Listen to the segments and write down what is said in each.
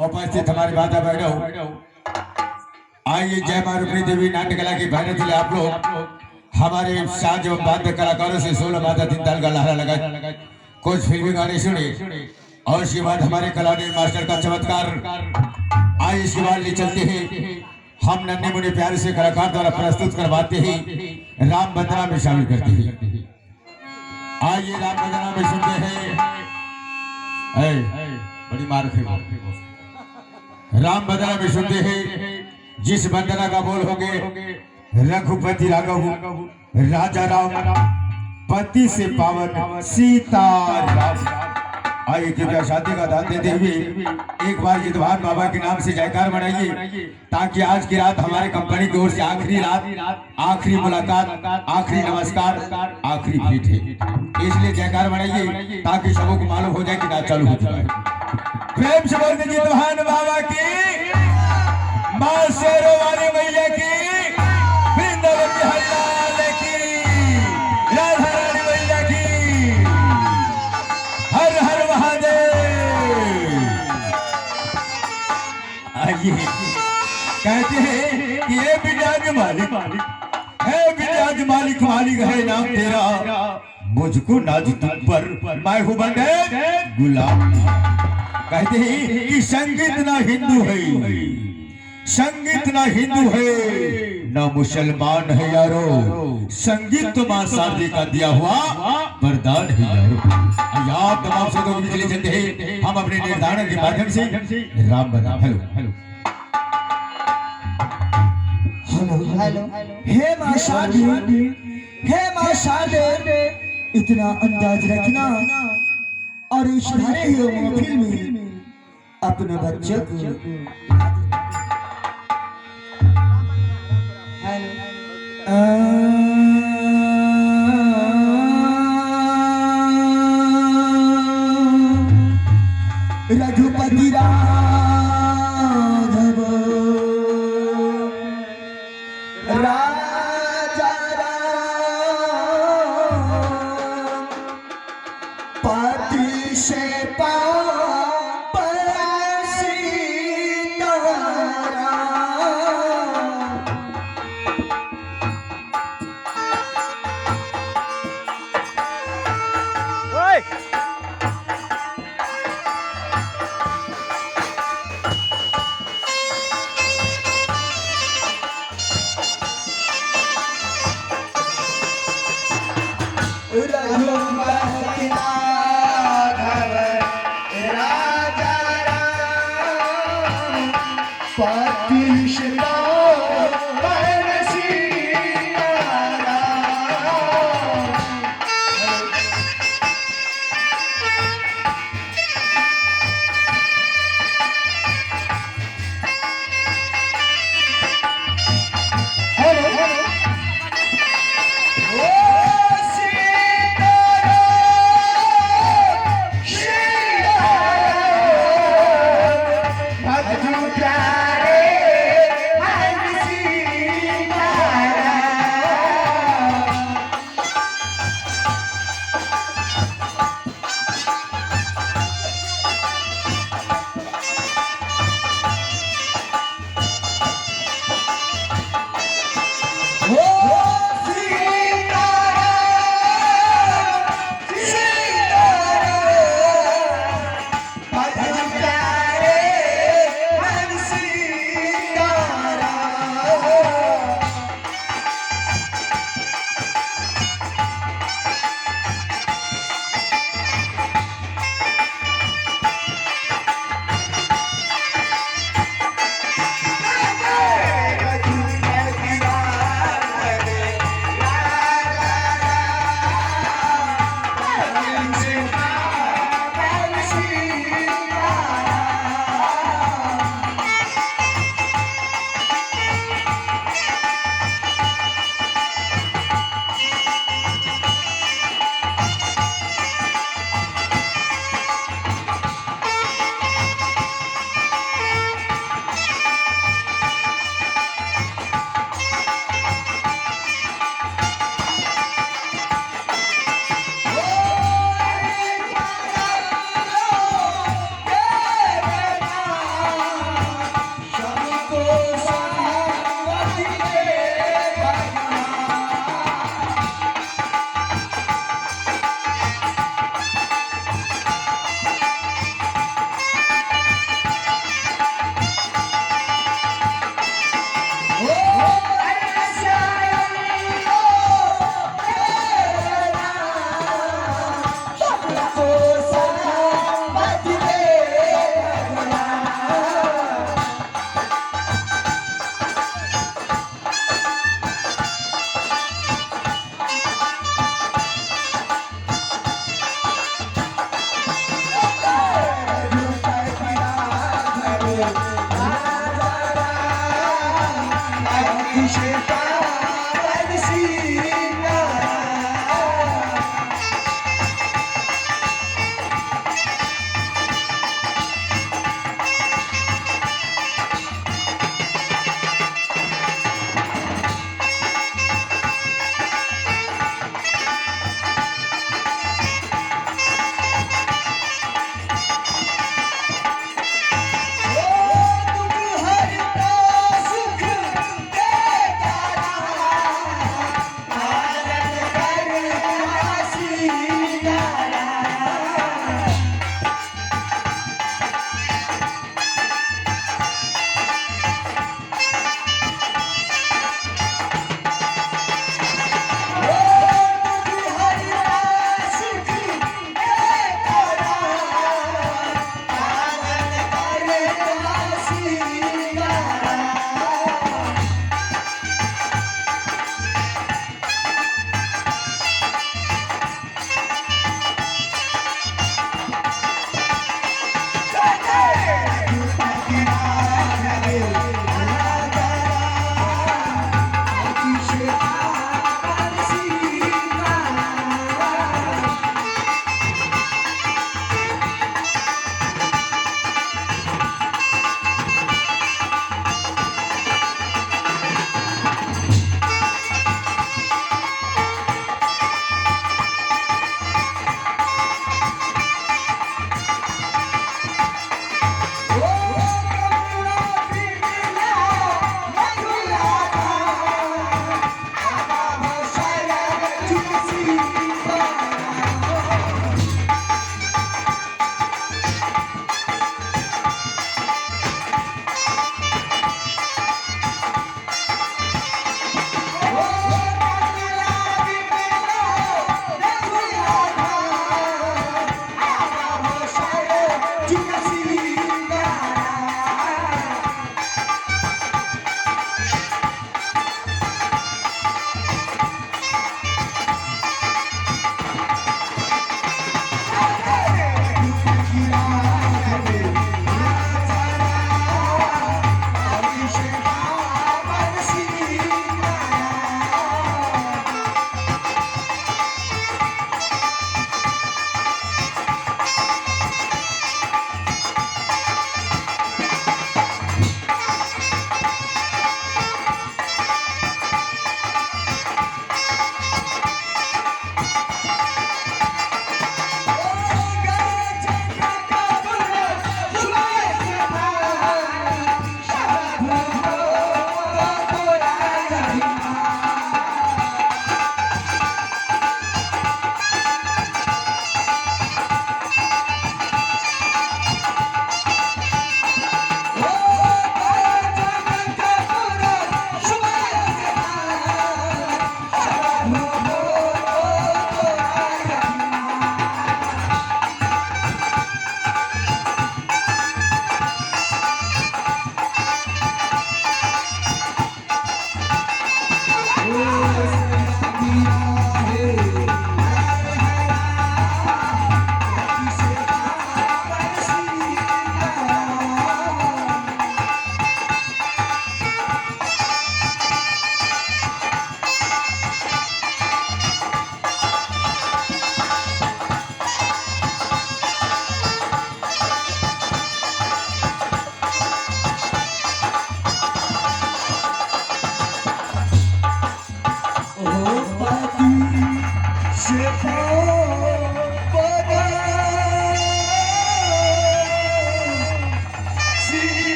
उपस्थित हमारे माता बहनों, आइए जय मां रुक्मिणी देवी नाट्य कला की बहनों के लिए आप लोग हमारे साज एवं वाद्य कलाकारों से 16 माता तीन ताल का लहरा लगाए, कुछ फिल्मी गाने सुने और इसके बाद हमारे कलाकार मास्टर का चमत्कार। आइए इसके बाद ले चलते हैं हम नन्हे मुन्ने प्यारे से कलाकार द्वारा प्रस्तुत करवाते हैं राम वंदना में शामिल करते हैं। आइए राम वंदना में सुनते हैं बड़ी मार राम वंदना में सुनते हैं जिस वंदना का बोल होंगे रघुपति राघव राजा राम पति से पावन सीता राम। आइए कृपया शादी का दान देते हुए एक बार जितवान बाबा के नाम से जयकार बनाइए ताकि आज की रात हमारे कंपनी की ओर से आखिरी रात, आखिरी मुलाकात, आखिरी नमस्कार, आखिरी भेंट है, इसलिए जयकार बनाइए ताकि सबों को मालूम हो जाए कि रात चालू हो चुका है। प्रेम से बोलते जितवान बाबा की, मां शेरों वाली मैया की, वृंदावन बिहारी लाल की, राधा रानी मैया की, हर हर महादेव। आइए कहते हैं कि ये विराज मालिक है, विराज मालिक मालिक है नाम तेरा, मुझको नाज तुम पर मैं हूं बंदे गुलाम। कहते हैं कि संगीत ना हिंदू है, संगीत ना हिंदू है ना मुसलमान है यारो, संगीत तो मां शारदे का दिया हुआ वरदान है यारो। आप तमाम से तो चले चलते हैं हम अपने निर्धारण के माध्यम से राम बना। हेलो हेलो हेलो हे मां शारदे, हे मां शारदे, इतना अंदाज रखना और इस भरे हुए महफिल में अपने बच्चे को रघुपति राघव राजा राम पति से पावन सीता राम। रघुपति राघव राजा राम पति से पावन सीता राम। हेलो हेलो अतिशय पावन सीताराम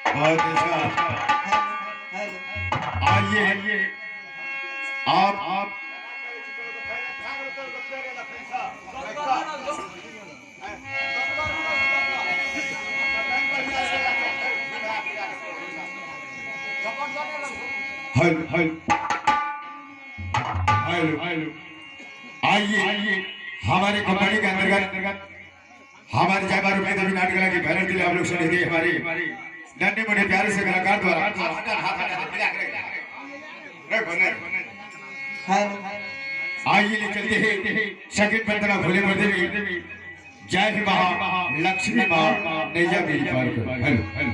बहुत अच्छा। आइए आप हेलो हेलो हेलो हेलो आइए हमारे कंपनी के अंतर्गत हमारे जय बार रुपये देवी नाटक कला की बैनर के लिए आप लोग सुनिए हमारे नन्हे मुन्ने प्यारे से कलाकार द्वारा आइए ले चलते हैं सेकंड बंदना भोले मर्दे में। जय ही महा लक्ष्मी माँ नैया मेरी पार करो। Hello hello